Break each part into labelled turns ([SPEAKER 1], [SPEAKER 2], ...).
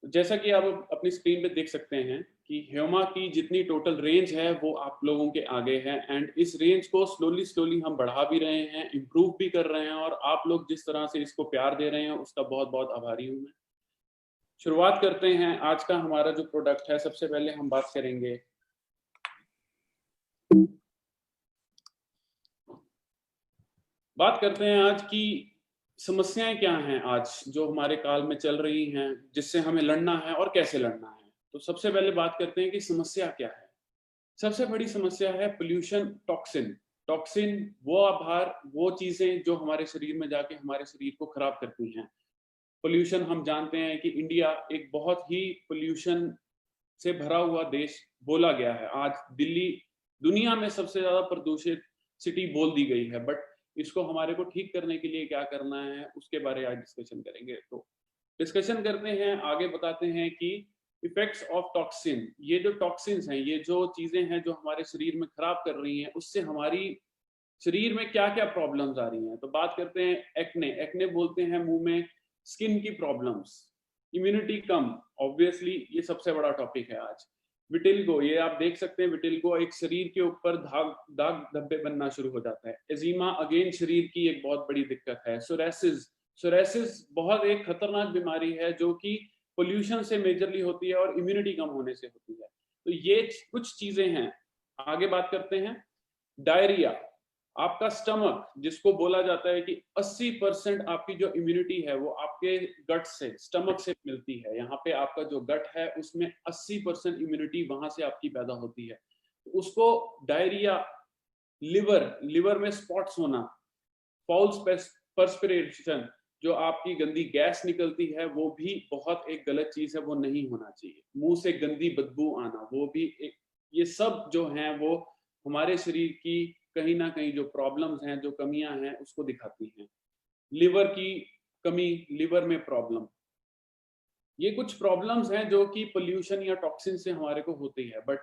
[SPEAKER 1] जैसा कि आप अपनी स्क्रीन पे देख सकते हैं कि ह्यूमा की जितनी टोटल रेंज है वो आप लोगों के आगे है, एंड इस रेंज को स्लोली स्लोली हम बढ़ा भी रहे हैं, इम्प्रूव भी कर रहे हैं, और आप लोग जिस तरह से इसको प्यार दे रहे हैं उसका बहुत बहुत आभारी हूँ मैं। शुरुआत करते हैं आज का हमारा जो प्रोडक्ट है। सबसे पहले हम बात करेंगे आज की समस्याएं क्या हैं आज जो हमारे काल में चल रही हैं, जिससे हमें लड़ना है और कैसे लड़ना है। तो सबसे पहले बात करते हैं कि समस्या क्या है। सबसे बड़ी समस्या है पोल्यूशन, टॉक्सिन। टॉक्सिन वो आभार, वो चीजें जो हमारे शरीर में जाके हमारे शरीर को खराब करती हैं। पोल्यूशन, हम जानते हैं कि इंडिया एक बहुत ही पोल्यूशन से भरा हुआ देश बोला गया है। आज दिल्ली दुनिया में सबसे ज्यादा प्रदूषित सिटी बोल दी गई है, बट इसको हमारे को ठीक करने के लिए क्या करना है उसके बारे में आज डिस्कशन करेंगे। तो डिस्कशन करते हैं, आगे बताते हैं कि इफेक्ट्स ऑफ टॉक्सिन। ये जो टॉक्सिन्स हैं, ये जो चीजें हैं जो हमारे शरीर में खराब कर रही हैं, उससे हमारी शरीर में क्या क्या प्रॉब्लम्स आ रही हैं। तो बात करते हैं एक्ने। एक्ने बोलते हैं मुंह में स्किन की प्रॉब्लम्स। इम्यूनिटी कम, ऑब्वियसली ये सबसे बड़ा टॉपिक है आज। विटिल्गो, ये आप देख सकते हैं, विटिल्गो एक शरीर के ऊपर दाग दाग धब्बे बनना शुरू हो जाता है। एजीमा अगेन शरीर की एक बहुत बड़ी दिक्कत है। सोरेसिस, सोरेसिस बहुत एक खतरनाक बीमारी है जो कि पोल्यूशन से मेजरली होती है और इम्यूनिटी कम होने से होती है। तो ये कुछ चीजें हैं। आगे बात करते हैं डायरिया। आपका स्टमक, जिसको बोला जाता है कि 80% आपकी जो इम्यूनिटी है वो आपके गट से, स्टमक से मिलती है। यहाँ पे आपका जो गट है उसमें 80% इम्यूनिटी वहां से आपकी पैदा होती है। तो उसको डायरिया, लिवर, लिवर में स्पॉट्स होना, फाउल पर्सपिरेशन, जो आपकी गंदी गैस निकलती है, वो भी बहुत एक गलत चीज है, वो नहीं होना चाहिए। मुंह से गंदी बदबू आना, वो भी एक, ये सब जो हैं वो हमारे शरीर की कहीं ना कहीं जो प्रॉब्लम्स हैं, जो कमियां हैं, उसको दिखाती हैं। लिवर की कमी, लिवर में प्रॉब्लम, ये कुछ प्रॉब्लम्स हैं जो कि पोल्यूशन या टॉक्सिन से हमारे को होती है। बट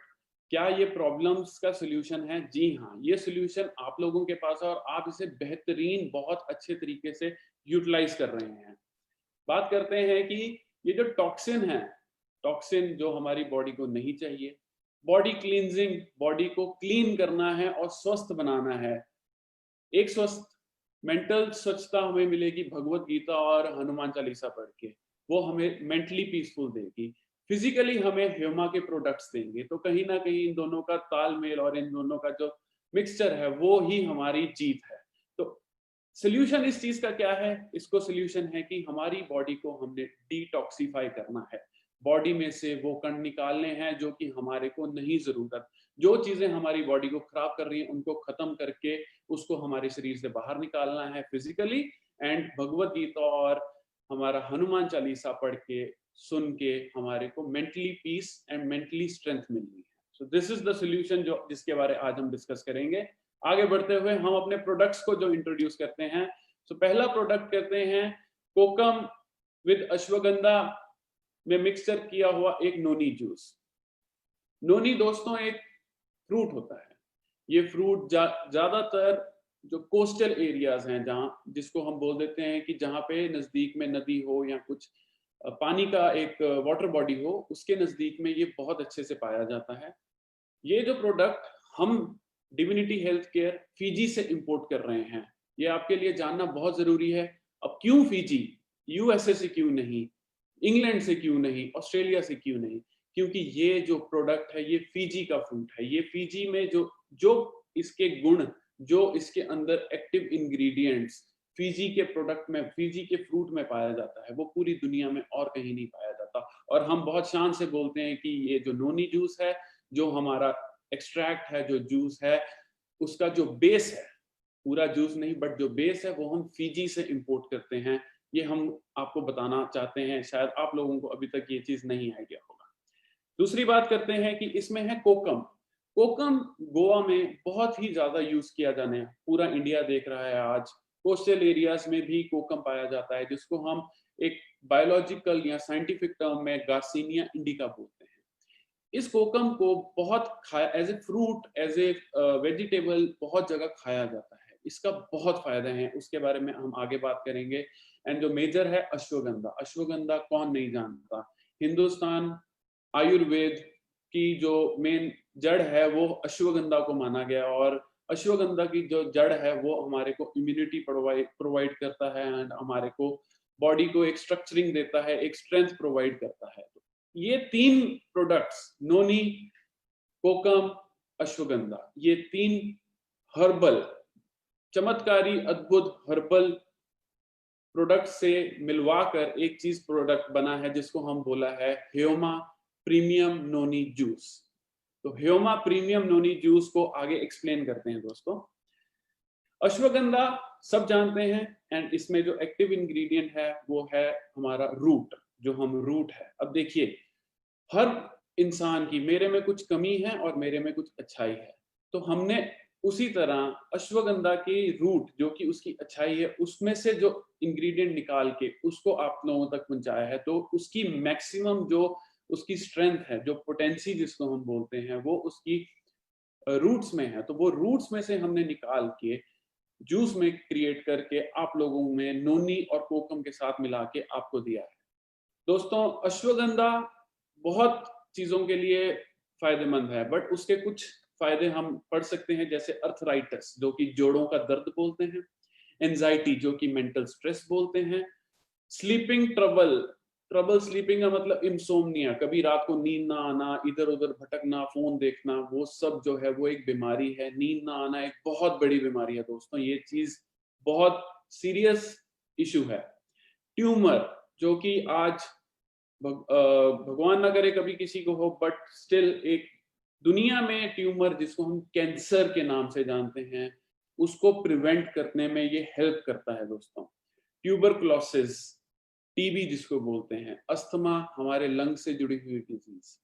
[SPEAKER 1] क्या ये प्रॉब्लम्स का सोल्यूशन है? जी हाँ, ये सोल्यूशन आप लोगों के पास है और आप इसे बेहतरीन, बहुत अच्छे तरीके से यूटिलाइज कर रहे हैं। बात करते हैं कि ये जो टॉक्सिन है, टॉक्सिन जो हमारी बॉडी को नहीं चाहिए। बॉडी क्लींजिंग, बॉडी को क्लीन करना है और स्वस्थ बनाना है। एक स्वस्थ मेंटल स्वच्छता हमें मिलेगी भगवत गीता और हनुमान चालीसा पढ़ के, वो हमें मेंटली पीसफुल देगी। फिजिकली हमें ह्यूमा के प्रोडक्ट्स देंगे। तो कहीं ना कहीं इन दोनों का तालमेल और इन दोनों का जो मिक्सचर है वो ही हमारी जीत है। तो सोल्यूशन इस चीज का क्या है? इसको सोल्यूशन है कि हमारी बॉडी को हमने डिटॉक्सिफाई करना है। बॉडी में से वो कण निकालने हैं जो कि हमारे को नहीं जरूरत। जो चीजें हमारी बॉडी को खराब कर रही हैं उनको खत्म करके उसको हमारे शरीर से बाहर निकालना है फिजिकली। एंड भगवत गीता और हमारा हनुमान चालीसा पढ़ के, सुन के हमारे को mentally peace and mentally strength मिलनी है। So this is the solution जो जिसके बारे आज हम डिस्कस करेंगे। आगे बढ़ते हुए हम अपने प्रोडक्ट्स को जो इंट्रोड्यूस करते हैं। सो पहला प्रोडक्ट करते हैं कोकम विद अश्वगंधा में मिक्सचर किया हुआ एक नोनी जूस। नोनी दोस्तों एक फ्रूट होता है। ये फ्रूट ज्यादातर जो कोस्टल एरियाज हैं, जहाँ, जिसको हम बोल देते हैं कि जहाँ पे नजदीक में नदी हो या कुछ पानी का एक वाटर बॉडी हो, उसके नजदीक में ये बहुत अच्छे से पाया जाता है। ये जो प्रोडक्ट हम डिविनिटी हेल्थ केयर फीजी से इंपोर्ट कर रहे हैं, ये आपके लिए जानना बहुत जरूरी है। अब क्यों फीजी? यूएसए से क्यों नहीं, इंग्लैंड से क्यों नहीं, ऑस्ट्रेलिया से क्यों नहीं? क्योंकि ये जो प्रोडक्ट है ये फीजी का फ्रूट है। ये फीजी में जो जो इसके गुण, जो इसके अंदर एक्टिव इंग्रेडिएंट्स फीजी के प्रोडक्ट में, फीजी के फ्रूट में पाया जाता है, वो पूरी दुनिया में और कहीं नहीं पाया जाता। और हम बहुत शान से बोलते हैं कि ये जो नोनी जूस है, जो हमारा एक्सट्रैक्ट है, जो जूस है, उसका जो बेस है, पूरा जूस नहीं बट जो बेस है वो हम फीजी से इंपोर्ट करते हैं। ये हम आपको बताना चाहते हैं, शायद आप लोगों को अभी तक ये चीज नहीं आइडिया होगा। दूसरी बात करते हैं कि इसमें है कोकम। कोकम गोवा में बहुत ही ज्यादा यूज किया जाने, पूरा इंडिया देख रहा है आज। कोस्टल एरियाज में भी कोकम पाया जाता है, जिसको हम एक बायोलॉजिकल या साइंटिफिक टर्म में गार्सिनिया इंडिका बोलते हैं। इस कोकम को बहुत खाया, as a fruit, as a vegetable बहुत जगह खाया जाता है। इसका बहुत फायदे हैं, उसके बारे में हम आगे बात करेंगे। एंड जो मेजर है अश्वगंधा। अश्वगंधा कौन नहीं जानता? हिंदुस्तान आयुर्वेद की जो मेन जड़ है वो अश्वगंधा को माना गया, और अश्वगंधा की जो जड़ है वो हमारे को इम्यूनिटी प्रोवाइड करता है एंड हमारे को बॉडी को एक स्ट्रक्चरिंग देता है, एक स्ट्रेंथ प्रोवाइड करता है। तो ये 3 प्रोडक्ट्स, नोनी, कोकम, अश्वगंधा, ये 3 हर्बल, चमत्कारी अद्भुत हर्बल प्रोडक्ट से मिलवाकर एक चीज प्रोडक्ट बना है जिसको हम बोला है ह्योमा प्रीमियम नोनी जूस। तो ह्योमा प्रीमियम नोनी जूस को आगे एक्सप्लेन करते हैं दोस्तों। अश्वगंधा सब जानते हैं एंड इसमें जो एक्टिव इंग्रेडिएंट है वो है हमारा रूट, जो हम रूट है। अब देखिए, हर इंसान की, मेरे में कुछ कमी है और मेरे में कुछ अच्छाई है, तो हमने उसी तरह अश्वगंधा की रूट जो कि उसकी अच्छाई है उसमें से जो इंग्रेडिएंट निकाल के उसको आप लोगों तक पहुंचाया है। तो उसकी मैक्सिमम जो उसकी स्ट्रेंथ है, जो पोटेंसी जिसको हम बोलते हैं, वो उसकी रूट्स में है। तो वो रूट्स में से हमने निकाल के जूस में क्रिएट करके आप लोगों में नोनी और कोकम के साथ मिला के आपको दिया है। दोस्तों, अश्वगंधा बहुत चीजों के लिए फायदेमंद है, बट उसके कुछ फायदे हम पढ़ सकते हैं, जैसे अर्थराइटिस जो कि जोड़ों का दर्द बोलते हैं, एंजाइटी जो कि मेंटल स्ट्रेस बोलते हैं, स्लीपिंग ट्रबल, ट्रबल स्लीपिंग का मतलब इंसोम्निया, कभी रात को नींद ना आना, इधर उधर भटकना, फोन देखना, वो सब जो है वो एक बीमारी है। नींद ना आना एक बहुत बड़ी बीमारी है दोस्तों, ये चीज बहुत सीरियस इशू है। ट्यूमर जो कि आज भगवान ना करे कभी किसी को हो, बट स्टिल एक दुनिया में ट्यूमर जिसको हम कैंसर के नाम से जानते हैं, उसको प्रिवेंट करने में ये हेल्प करता है दोस्तों। ट्यूबरकुलोसिस, टीबी जिसको बोलते हैं, अस्थमा, हमारे लंग से जुड़ी हुई डिजीज,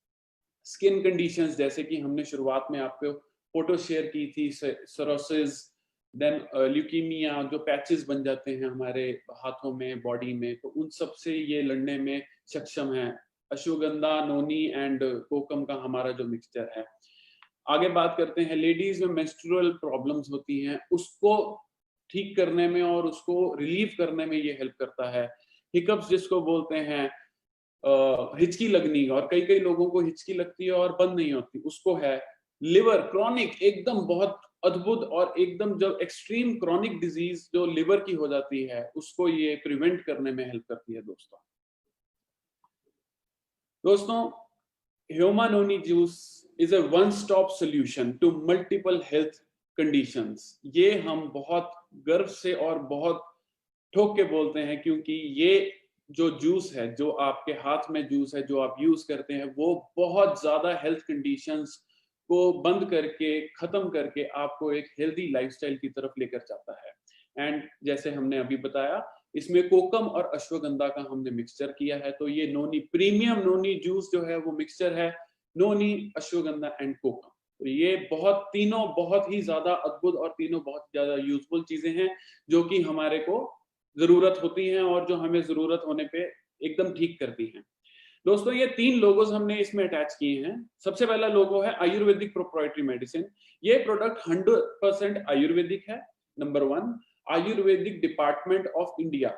[SPEAKER 1] स्किन कंडीशंस जैसे कि हमने शुरुआत में आपको फोटो शेयर की थी, सोरोसिस, देन ल्यूकीमिया, जो पैचेस बन जाते हैं हमारे हाथों में, बॉडी में, तो उन सब से ये लड़ने में सक्षम है अश्वगंधा, नोनी एंड कोकम का हमारा जो मिक्सचर है। आगे बात करते हैं, लेडीज में मेंस्ट्रुअल प्रॉब्लम्स होती हैं, उसको ठीक करने में और उसको रिलीव करने में ये हेल्प करता है। हिकअप्स जिसको बोलते हैं, हिचकी लगनी, और कई कई लोगों को हिचकी लगती है और बंद नहीं होती, उसको है। लिवर क्रॉनिक, एकदम बहुत अद्भुत और एकदम जो एक्सट्रीम क्रॉनिक डिजीज जो लिवर की हो जाती है, उसको ये प्रिवेंट करने में हेल्प करती है दोस्तों। ह्योमा noni juice is a one stop solution to multiple health conditions. ये हम बहुत गर्व से और बहुत ठोक के बोलते हैं, क्योंकि ये जो जूस है, जो आपके हाथ में जूस है, जो आप यूज करते हैं, वो बहुत ज्यादा हेल्थ कंडीशंस को बंद करके, खत्म करके आपको एक हेल्दी लाइफस्टाइल की तरफ लेकर जाता है। एंड जैसे हमने अभी बताया, इसमें कोकम और अश्वगंधा का हमने मिक्सचर किया है, तो ये नोनी प्रीमियम नोनी जूस जो है वो मिक्सचर है नोनी, अश्वगंधा एंड कोकम। तो ये तीनों बहुत ही ज्यादा अद्भुत और तीनों बहुत ज्यादा यूजफुल चीजें हैं जो कि हमारे को जरूरत होती हैं और जो हमें जरूरत होने पे एकदम ठीक करती हैं। दोस्तों, ये 3 लोगोस हमने इसमें अटैच किए हैं। सबसे पहला लोगो है आयुर्वेदिक प्रोप्राइटरी मेडिसिन। ये प्रोडक्ट 100% आयुर्वेदिक है। Number 1, Ayurvedic department of India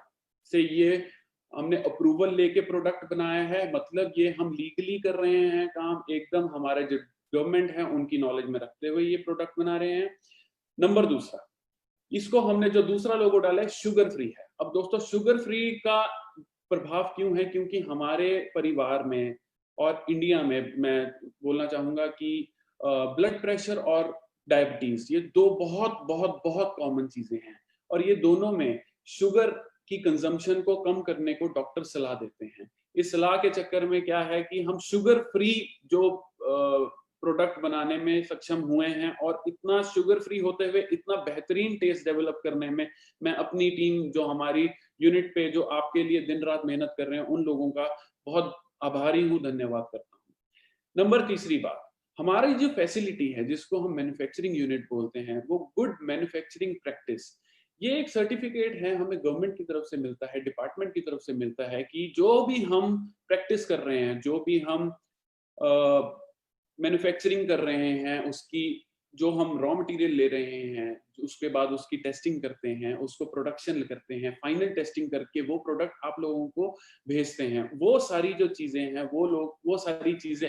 [SPEAKER 1] से ये हमने अप्रूवल लेके प्रोडक्ट बनाया है, मतलब ये हम लीगली कर रहे हैं काम, एकदम हमारे जो गवर्नमेंट है उनकी नॉलेज में रखते हुए ये प्रोडक्ट बना रहे हैं। नंबर 2, इसको हमने जो दूसरा लोगो डाला है, शुगर फ्री है। अब दोस्तों, शुगर फ्री का प्रभाव क्यों है? क्योंकि हमारे परिवार में और इंडिया में मैं बोलना चाहूंगा कि ब्लड प्रेशर और डायबिटीज, ये 2 बहुत बहुत बहुत कॉमन चीजें हैं, और ये दोनों में शुगर की कंजम्पशन को कम करने को डॉक्टर सलाह देते हैं। इस सलाह के चक्कर में क्या है कि हम शुगर फ्री जो प्रोडक्ट बनाने में सक्षम हुए हैं, और इतना शुगर फ्री होते हुए इतना बेहतरीन टेस्ट डेवलप करने में मैं अपनी टीम, जो हमारी यूनिट पे जो आपके लिए दिन रात मेहनत कर रहे हैं, उन लोगों का बहुत आभारी हूँ, धन्यवाद करता हूँ। नंबर 3 बात, हमारी जो फैसिलिटी है जिसको हम मैन्युफैक्चरिंग यूनिट बोलते हैं, वो गुड मैन्युफैक्चरिंग प्रैक्टिस, ये एक सर्टिफिकेट है, हमें गवर्नमेंट की तरफ से मिलता है, डिपार्टमेंट की तरफ से मिलता है कि जो भी हम प्रैक्टिस कर रहे हैं, जो भी हम मैन्युफैक्चरिंग कर रहे हैं, उसकी जो हम रॉ मटेरियल ले रहे हैं, उसके बाद उसकी टेस्टिंग करते हैं, उसको प्रोडक्शन करते हैं, फाइनल टेस्टिंग करके वो प्रोडक्ट आप लोगों को भेजते हैं, वो सारी जो चीजें हैं वो सारी चीजें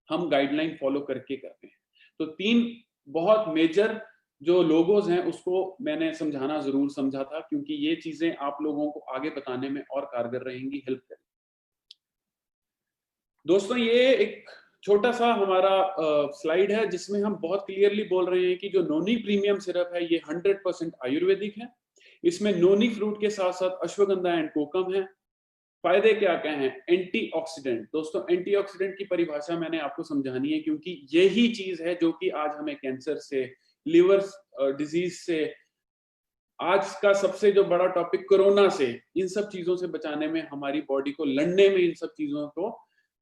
[SPEAKER 1] हम गाइडलाइन फॉलो करके करते हैं। तो 3 बहुत मेजर जो लोगोज हैं उसको मैंने समझाना जरूर समझा था, क्योंकि ये चीजें आप लोगों को आगे बताने में और कारगर रहेंगी, हेल्प करेंगी। दोस्तों, ये एक छोटा सा हमारा स्लाइड है जिसमें हम बहुत क्लियरली बोल रहे हैं कि जो नोनी प्रीमियम सिरप है ये 100% आयुर्वेदिक है। इसमें नोनी फ्रूट के साथ साथ अश्वगंधा एंड कोकम है। फायदे क्या क्या हैं? एंटीऑक्सीडेंट। दोस्तों, एंटीऑक्सीडेंट की परिभाषा मैंने आपको समझानी है, क्योंकि यही चीज है जो कि आज हमें कैंसर से, लिवर डिजीज से, आज का सबसे जो बड़ा टॉपिक कोरोना से, इन सब चीजों से बचाने में, हमारी बॉडी को लड़ने में इन सब चीजों को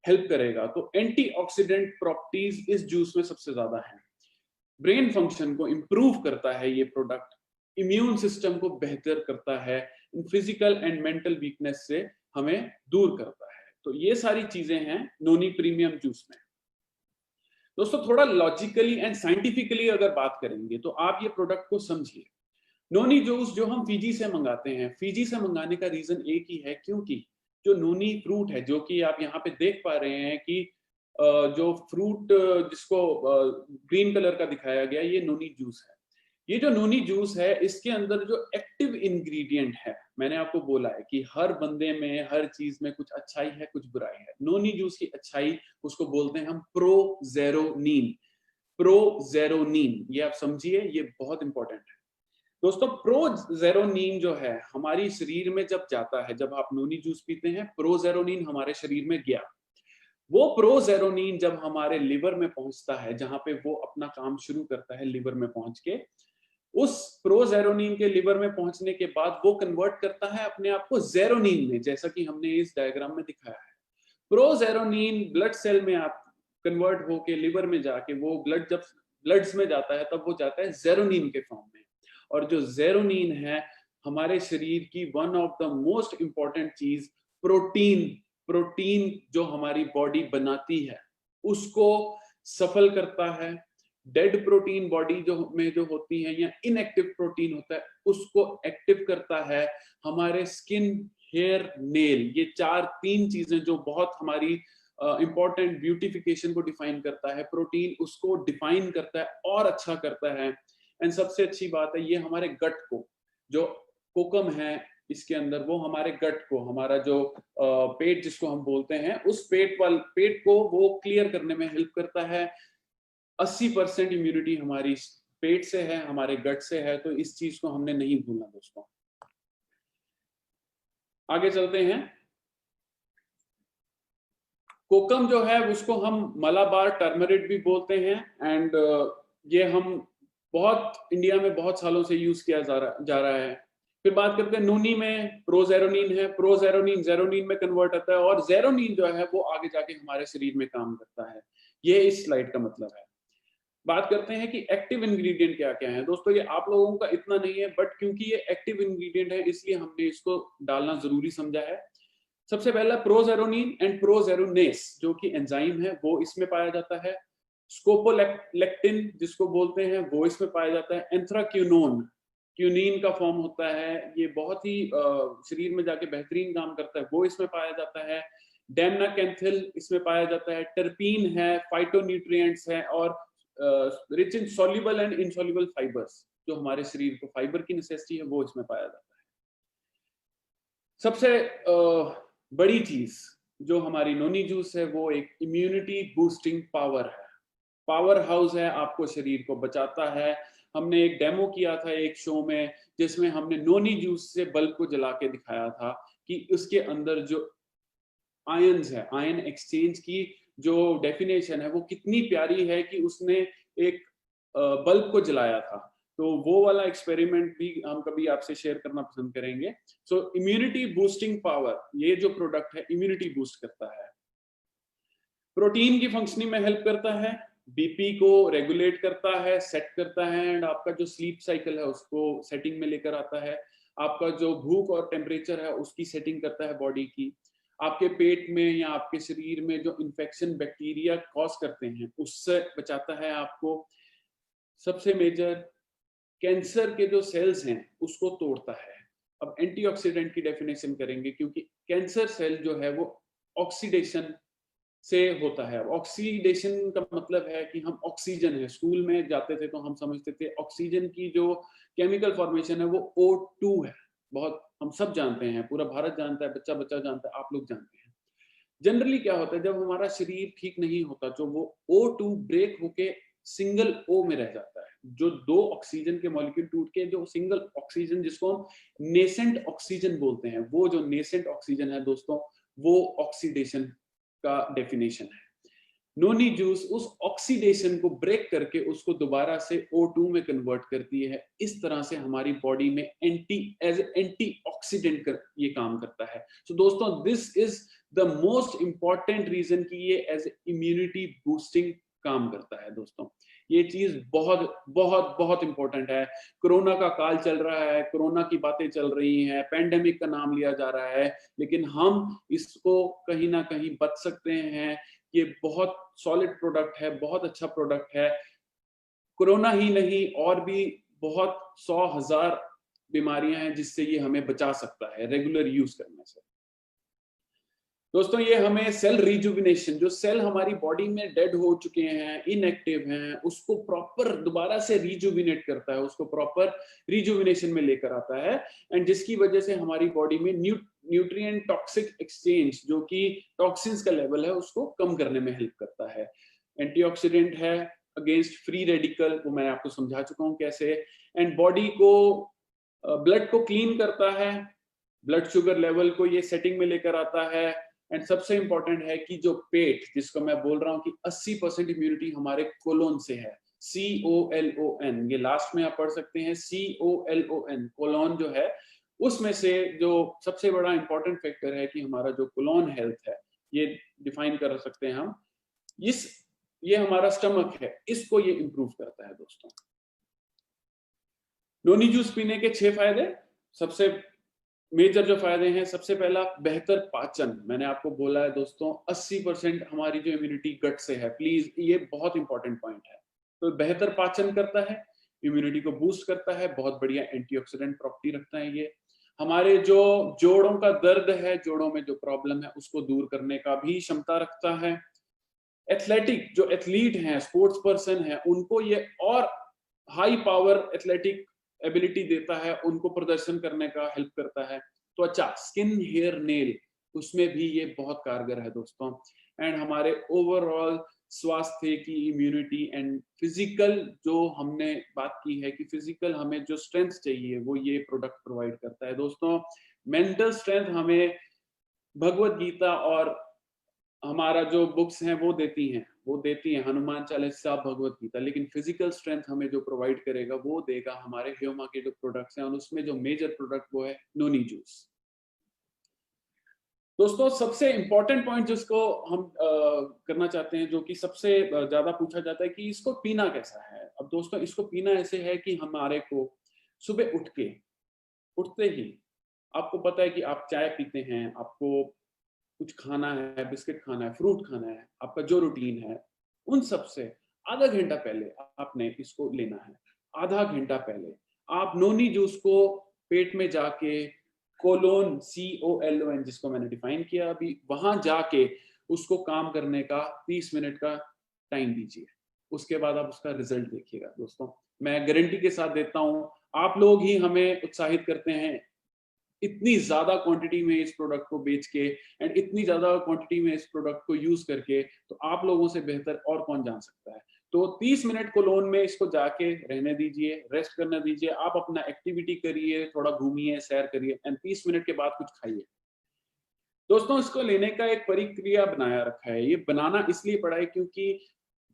[SPEAKER 1] हेल्प करेगा। तो एंटीऑक्सीडेंट प्रॉपर्टीज इस जूस में सबसे ज्यादा है। ब्रेन फंक्शन को इंप्रूव करता है ये प्रोडक्ट, इम्यून सिस्टम को बेहतर करता है, फिजिकल एंड मेंटल वीकनेस से हमें दूर करता है। तो ये सारी चीजें हैं नोनी प्रीमियम जूस में। दोस्तों, थोड़ा लॉजिकली एंड साइंटिफिकली अगर बात करेंगे तो आप ये प्रोडक्ट को समझिए। नोनी जूस जो हम फिजी से मंगाते हैं, फिजी से मंगाने का रीजन एक ही है, क्योंकि जो नोनी फ्रूट है, जो कि आप यहाँ पे देख पा रहे हैं कि जो फ्रूट जिसको ग्रीन कलर का दिखाया गया, ये नोनी जूस है। ये जो नोनी जूस है, इसके अंदर जो एक्टिव इंग्रेडिएंट है, मैंने आपको बोला है कि हर बंदे में, हर चीज में कुछ अच्छाई है, कुछ बुराई है। नोनी जूस की अच्छाई, उसको बोलते हैं हम प्रोजेरोनीन। प्रोजेरोनीन, ये आप समझिए, ये बहुत इंपॉर्टेंट है। दोस्तों, प्रोजेरोनीन जो है हमारी शरीर में जब जाता है, जब आप नोनी जूस पीते हैं, प्रोजेरोनीन हमारे शरीर में गया। वो प्रोजेरोनीन जब हमारे लिवर में पहुंचता है, जहां पे वो अपना काम शुरू करता है लिवर में पहुंच के, उस प्रोजेरोनीन के लिवर में पहुंचने के बाद वो कन्वर्ट करता है अपने आप को जेरोनीन में, जैसा कि हमने इस डायग्राम में दिखाया है। प्रोजेरोनीन ब्लड सेल में आप कन्वर्ट होके लिवर में जाके, वो ब्लड जब ब्लड्स में जाता है तब वो जाता है जेरोनीन के फॉर्म में। और जो जेरोनीन है हमारे शरीर की one of the most important चीज, प्रोटीन। प्रोटीन जो हमारी बॉडी बनाती है उसको सफल करता है। डेड प्रोटीन बॉडी जो होती है, या इनएक्टिव प्रोटीन होता है, उसको एक्टिव करता है। हमारे स्किन, हेयर, नेल, ये 3 चीजें जो बहुत हमारी इंपॉर्टेंट ब्यूटिफिकेशन को डिफाइन करता है, प्रोटीन उसको डिफाइन करता है और अच्छा करता है। एंड सबसे अच्छी बात है, ये हमारे गट को, जो कोकम है इसके अंदर, वो हमारे गट को, हमारा जो पेट जिसको हम बोलते हैं, उस पेट को वो क्लियर करने में हेल्प करता है। 80% इम्यूनिटी हमारी पेट से है, हमारे गट से है, तो इस चीज को हमने नहीं भूलना दोस्तों। आगे चलते हैं। कोकम जो है उसको हम मलाबार टर्मरिक भी बोलते हैं, एंड ये हम बहुत इंडिया में बहुत सालों से यूज किया जा रहा है। फिर बात करते हैं नोनी में, प्रोजेरोनीन है। प्रोजेरोनीन जेरोनीन में कन्वर्ट होता है, और जेरोनीन जो है वो आगे जाके हमारे शरीर में काम करता है। ये इस स्लाइड का मतलब है। बात करते हैं कि एक्टिव इंग्रेडिएंट क्या क्या है। दोस्तों, ये आप लोगों का इतना नहीं है, बट क्योंकि ये एक्टिव इंग्रेडिएंट है इसलिए हमने इसको डालना जरूरी समझा है। सबसे पहला प्रोजेरोनीन एंड प्रोजेरोनेस, जो कि एंजाइम है, वो इसमें पाया जाता है। स्कोपोलेक्टिन जिसको बोलते हैं, वो इसमें पाया जाता है। एंथ्राक्विनोन, क्यूनिन का फॉर्म होता है, ये बहुत ही शरीर में जाके बेहतरीन काम करता है, वो इसमें पाया जाता है। डेमनाकेंथिल इसमें पाया जाता है। टर्पीन है, फाइटोन्यूट्रिएंट्स है, और rich in soluble and insoluble fibres, जो हमारे शरीर को फाइबर की नेसेसिटी है, वो इसमें पाया जाता है। सबसे बड़ी चीज जो हमारी नोनी जूस है, वो एक इम्यूनिटी बूस्टिंग पावर है, पावर हाउस है, आपको शरीर को बचाता है। हमने एक डेमो किया था एक शो में, जिसमें हमने नोनी जूस से बल्ब को जला के दिखाया था कि उसके अंदर जो आयंस है, आयन एक्सचेंज की जो डेफिनेशन है वो कितनी प्यारी है, कि उसने एक बल्ब को जलाया था। तो वो वाला एक्सपेरिमेंट भी हम कभी आपसे शेयर करना पसंद करेंगे। सो इम्यूनिटी बूस्टिंग पावर, ये जो प्रोडक्ट है इम्यूनिटी बूस्ट करता है। प्रोटीन की फंक्शनिंग में हेल्प करता है, बीपी को रेगुलेट करता है, सेट करता है, एंड आपका जो स्लीप साइकिल है उसको सेटिंग में लेकर आता है। आपका जो भूख और टेम्परेचर है उसकी सेटिंग करता है बॉडी की। आपके पेट में या आपके शरीर में जो इन्फेक्शन बैक्टीरिया कॉज करते हैं उससे बचाता है आपको। सबसे मेजर कैंसर के जो सेल्स हैं उसको तोड़ता है। अब एंटीऑक्सीडेंट की डेफिनेशन करेंगे, क्योंकि कैंसर सेल जो है वो ऑक्सीडेशन से होता है। ऑक्सीडेशन का मतलब है कि हम ऑक्सीजन है, स्कूल में जाते थे तो हम समझते थे ऑक्सीजन की जो केमिकल फॉर्मेशन है वो O2 है। बहुत हम सब जानते हैं, पूरा भारत जानता है, बच्चा बच्चा जानता है, आप लोग जानते हैं। जनरली क्या होता है, जब हमारा शरीर ठीक नहीं होता तो वो O2 ब्रेक होके सिंगल O में रह जाता है। जो दो ऑक्सीजन के मॉलिक्यूल टूट के जो सिंगल ऑक्सीजन, जिसको हम नेसेंट ऑक्सीजन बोलते हैं, वो जो नेसेंट ऑक्सीजन है दोस्तों, वो ऑक्सीडेशन का डेफिनेशन है। नोनी जूस उस ऑक्सीडेशन को ब्रेक करके उसको दोबारा से O2 में कन्वर्ट करती है। इस तरह से हमारी बॉडी में एंटी ऑक्सीडेंट कर ये काम करता है। सो दोस्तों, this is the most important reason कि ये एज इम्यूनिटी बूस्टिंग काम करता है। दोस्तों, ये चीज बहुत बहुत बहुत इंपॉर्टेंट है। कोरोना का काल चल रहा है, कोरोना की बातें चल रही हैं, पेंडेमिक का नाम लिया जा रहा है, लेकिन हम इसको कहीं ना कहीं बच सकते हैं। ये बहुत सॉलिड प्रोडक्ट है, बहुत अच्छा प्रोडक्ट है। कोरोना ही नहीं, और भी बहुत 100,000 बीमारियां हैं जिससे ये हमें बचा सकता है रेगुलर यूज करने से। दोस्तों, ये हमें सेल रिजुविनेशन, जो सेल हमारी बॉडी में डेड हो चुके हैं, इनएक्टिव हैं, उसको प्रॉपर दोबारा से रिजुविनेट करता है, उसको प्रॉपर रिजुविनेशन में लेकर आता है। एंड जिसकी वजह से हमारी बॉडी में न्यूट्रिएंट टॉक्सिक एक्सचेंज, जो कि टॉक्सिन्स का लेवल है, उसको कम करने में हेल्प करता है। एंटीऑक्सीडेंट है अगेंस्ट फ्री रेडिकल, वो मैं आपको समझा चुका हूं कैसे। एंड बॉडी को ब्लड को क्लीन करता है, ब्लड शुगर लेवल को ये सेटिंग में लेकर आता है। एंड सबसे इंपॉर्टेंट है कि जो पेट, जिसको मैं बोल रहा हूँ कि 80% इम्यूनिटी हमारे कोलोन से है, COLON, ये लास्ट में आप पढ़ सकते हैं, COLON, कोलोन जो है, उसमें से जो सबसे बड़ा इंपॉर्टेंट फैक्टर है कि हमारा जो कोलोन हेल्थ है, ये डिफाइन कर सकते हैं हम, ये हमारा स्टमक है, इसको ये इंप्रूव करता है। दोस्तों, नोनी जूस पीने के 6 फायदे, सबसे मेजर जो फायदे हैं, सबसे पहला बेहतर पाचन। मैंने आपको बोला है दोस्तों, 80% हमारी जो इम्यूनिटी गट से है, प्लीज ये बहुत इंपॉर्टेंट पॉइंट है। तो बेहतर पाचन करता है, इम्यूनिटी को बूस्ट करता है, बहुत बढ़िया एंटीऑक्सीडेंट प्रॉपर्टी रखता है ये। हमारे जो जोड़ों का दर्द है, जोड़ों में जो प्रॉब्लम है, उसको दूर करने का भी क्षमता रखता है। एथलेटिक, जो एथलीट हैं, स्पोर्ट्स पर्सन है, उनको ये और हाई पावर एथलेटिक एबिलिटी देता है, उनको प्रदर्शन करने का हेल्प करता है। तो अच्छा, स्किन, हेयर, नेल, उसमें भी ये बहुत कारगर है दोस्तों। एंड हमारे ओवरऑल स्वास्थ्य की इम्यूनिटी एंड फिजिकल, जो हमने बात की है कि फिजिकल हमें जो स्ट्रेंथ चाहिए, वो ये प्रोडक्ट प्रोवाइड करता है। दोस्तों, मेंटल स्ट्रेंथ हमें भगवत गीता और हमारा जो बुक्स हैं वो देती हैं हनुमान चालीसा, भगवत गीता, लेकिन फिजिकल स्ट्रेंथ हमें जो प्रोवाइड करेगा वो देगा हमारे ह्यूमा के जो प्रोडक्ट्स हैं, और उसमें जो मेजर प्रोडक्ट वो है नोनी जूस। दोस्तों, सबसे इंपॉर्टेंट पॉइंट जिसको हम करना चाहते हैं, जो कि सबसे ज्यादा पूछा जाता है कि इसको पीना कैसा है। अब दोस्तों, इसको पीना ऐसे है कि हमारे को सुबह उठते ही आपको पता है कि आप चाय पीते हैं, आपको कुछ खाना है, बिस्किट खाना है, फ्रूट खाना है, आपका जो रूटीन है, उन सब से आधा घंटा पहले आपने इसको लेना है। आधा घंटा पहले आप नोनी जूस को पेट में जाके कोलोन, COLON, जिसको मैंने डिफाइन किया अभी, वहां जाके उसको काम करने का 30 मिनट का टाइम दीजिए। उसके बाद आप उसका रिजल्ट देखिएगा। दोस्तों, मैं गारंटी के साथ देता हूं, आप लोग ही हमें उत्साहित करते हैं इतनी ज्यादा क्वांटिटी में इस प्रोडक्ट को बेच के, एंड इतनी ज्यादा क्वांटिटी में इस प्रोडक्ट को यूज करके, तो आप लोगों से बेहतर और कौन जान सकता है। तो 30 मिनट कोलोन में इसको जाके रहने दीजिए, रेस्ट करने दीजिए, आप अपना एक्टिविटी करिए, थोड़ा घूमिए, सैर करिए, एंड 30 मिनट के बाद कुछ खाइए। दोस्तों, इसको लेने का एक प्रक्रिया बनाया रखा है। ये बनाना इसलिए पड़ा है क्योंकि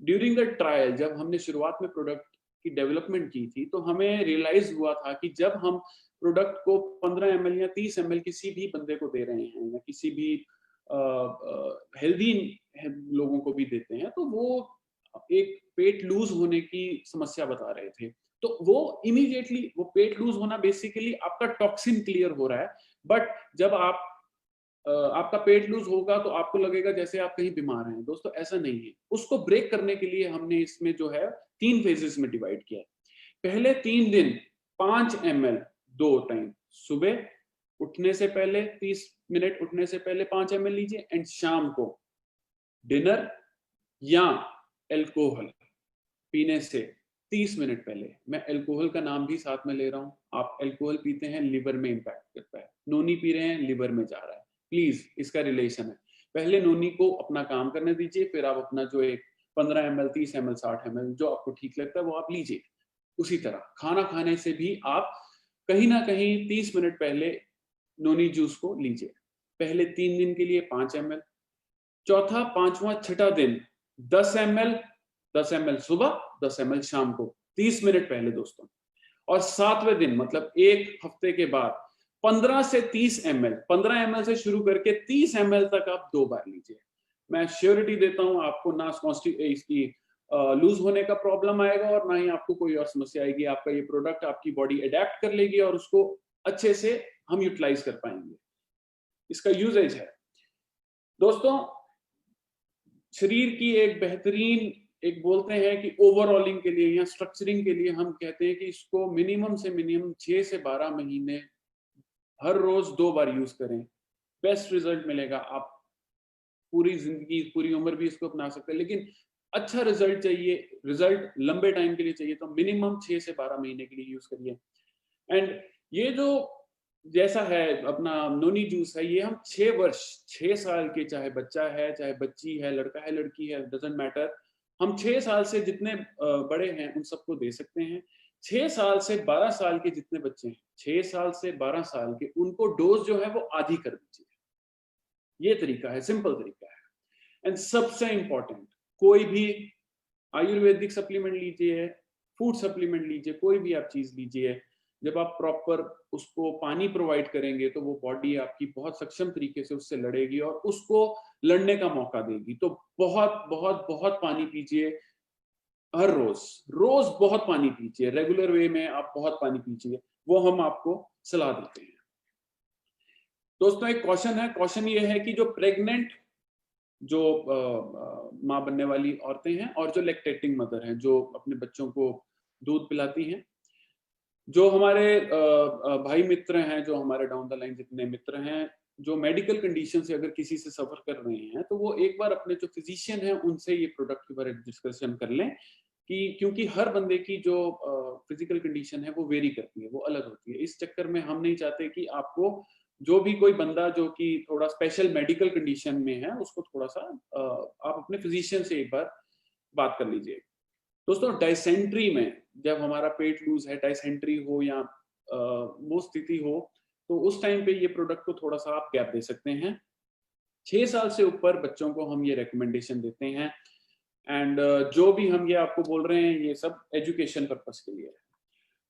[SPEAKER 1] ड्यूरिंग द ट्रायल, जब हमने शुरुआत में प्रोडक्ट की डेवलपमेंट की थी, तो हमें रियलाइज हुआ था कि जब हम प्रोडक्ट को 15 ml या 30 ml किसी भी बंदे को दे रहे हैं, या किसी भी हेल्दी लोगों को भी देते हैं, तो वो एक पेट लूज होने की समस्या बता रहे थे। तो वो इमीडिएटली, वो पेट लूज होना बेसिकली आपका टॉक्सिन क्लियर हो रहा है। बट जब आप आपका पेट लूज होगा तो आपको लगेगा जैसे आप कहीं बीमार हैं। दोस्तों ऐसा नहीं है। उसको ब्रेक करने के लिए हमने इसमें जो है 3 फेजेस में डिवाइड किया है। पहले 3 दिन 5 ml 2 टाइम, सुबह उठने से पहले 30 मिनट उठने से पहले 5 ml लीजिए एंड शाम को डिनर या अल्कोहल पीने से 30 मिनट पहले। मैं अल्कोहल का नाम भी साथ में ले रहा हूँ। आप अल्कोहल पीते हैं, लिवर में इम्पैक्ट करता है। नोनी पी रहे हैं, लिवर में जा रहा है। प्लीज इसका रिलेशन है। पहले नोनी को अपना काम करने दीजिए, फिर आप अपना जो एक 15 ml 30 ml 60 ml जो आपको ठीक लगता है वो आप लीजिए। उसी तरह खाना खाने से भी आप कहीं ना कहीं 30 मिनट पहले नोनी जूस को लीजिए। पहले 3 दिन के लिए 5 ml, चौथा, पांचवा, छठा दिन 10 ml, 10 ml सुबह, 10 ml शाम को 30 मिनट पहले दोस्तों। और 7वें दिन मतलब एक हफ्ते के बाद 15 से 30 ml, 15 ml से शुरू करके 30 ml तक आप 2 बार लीजिए। मैं श्योरिटी देता हूँ आपको ना इसकी लूज होने का प्रॉब्लम आएगा और ना ही आपको कोई और समस्या आएगी। आपका ये प्रोडक्ट आपकी बॉडी अडेप्ट कर लेगी और उसको अच्छे से हम यूटिलाइज कर पाएंगे। इसका यूजेज है दोस्तों, शरीर की एक बेहतरीन, एक बोलते हैं कि ओवरऑलिंग के लिए या स्ट्रक्चरिंग के लिए हम कहते हैं कि इसको मिनिमम से मिनिमम 6 से 12 महीने हर रोज 2 बार यूज करें। बेस्ट रिजल्ट मिलेगा। आप पूरी जिंदगी, पूरी उम्र भी इसको अपना सकते हैं, लेकिन अच्छा रिजल्ट चाहिए, रिजल्ट लंबे टाइम के लिए चाहिए तो मिनिमम 6 से 12 महीने के लिए यूज करिए। एंड ये जो जैसा है अपना नोनी जूस है, ये हम 6 वर्ष, 6 साल के, चाहे बच्चा है चाहे बच्ची है, लड़का है लड़की है, डजंट मैटर, हम 6 साल से जितने बड़े हैं उन सबको दे सकते हैं। 6 साल से 12 साल के जितने बच्चे हैं, 6 साल से 12 साल के, उनको डोज जो है वो आधी कर दीजिए। ये तरीका है, सिंपल तरीका है। एंड सबसे इंपॉर्टेंट, कोई भी आयुर्वेदिक सप्लीमेंट लीजिए, फूड सप्लीमेंट लीजिए, कोई भी आप चीज लीजिए, जब आप प्रॉपर उसको पानी प्रोवाइड करेंगे तो वो बॉडी आपकी बहुत सक्षम तरीके से उससे लड़ेगी और उसको लड़ने का मौका देगी। तो बहुत बहुत बहुत पानी पीजिए हर रोज, रोज बहुत पानी पीजिए, रेगुलर वे में आप बहुत पानी पीजिए, वो हम आपको सलाह देते हैं। दोस्तों एक क्वेश्चन है, क्वेश्चन ये है कि जो प्रेग्नेंट, जो माँ बनने वाली औरतें हैं और जो लैक्टेटिंग मदर हैं, जो अपने बच्चों को दूध पिलाती हैं, जो हमारे भाई मित्र हैं, जो हमारे डाउन द लाइन जितने मित्र हैं, जो मेडिकल कंडीशन से अगर किसी से सफर कर रहे हैं, तो वो एक बार अपने जो फिजिशियन हैं उनसे ये प्रोडक्ट के बारे में डिस्कशन कर लें कि क्योंकि हर बंदे की जो फिजिकल कंडीशन है वो वेरी करती है, वो अलग होती है। इस चक्कर में हम नहीं चाहते कि आपको जो भी कोई बंदा जो कि थोड़ा स्पेशल मेडिकल कंडीशन में है उसको थोड़ा सा आप अपने फिजिशियन से एक बार बात कर लीजिए। दोस्तों डायसेंट्री में जब हमारा पेट लूज है, डायसेंट्री हो या वो स्थिति हो, तो उस टाइम पे ये प्रोडक्ट को थोड़ा सा आप गैप दे सकते हैं। 6 साल से ऊपर बच्चों को हम ये रिकमेंडेशन देते हैं। एंड जो भी हम ये आपको बोल रहे हैं ये सब एजुकेशन पर्पस के लिए है।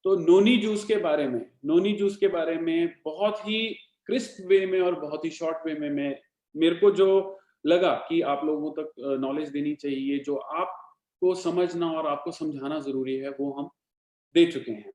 [SPEAKER 1] तो नोनी जूस के बारे में, नोनी जूस के बारे में बहुत ही क्रिस्प वे में और बहुत ही शॉर्ट वे में मेरे को जो लगा कि आप लोगों तक नॉलेज देनी चाहिए, जो आपको समझना और आपको समझाना जरूरी है, वो हम दे चुके हैं।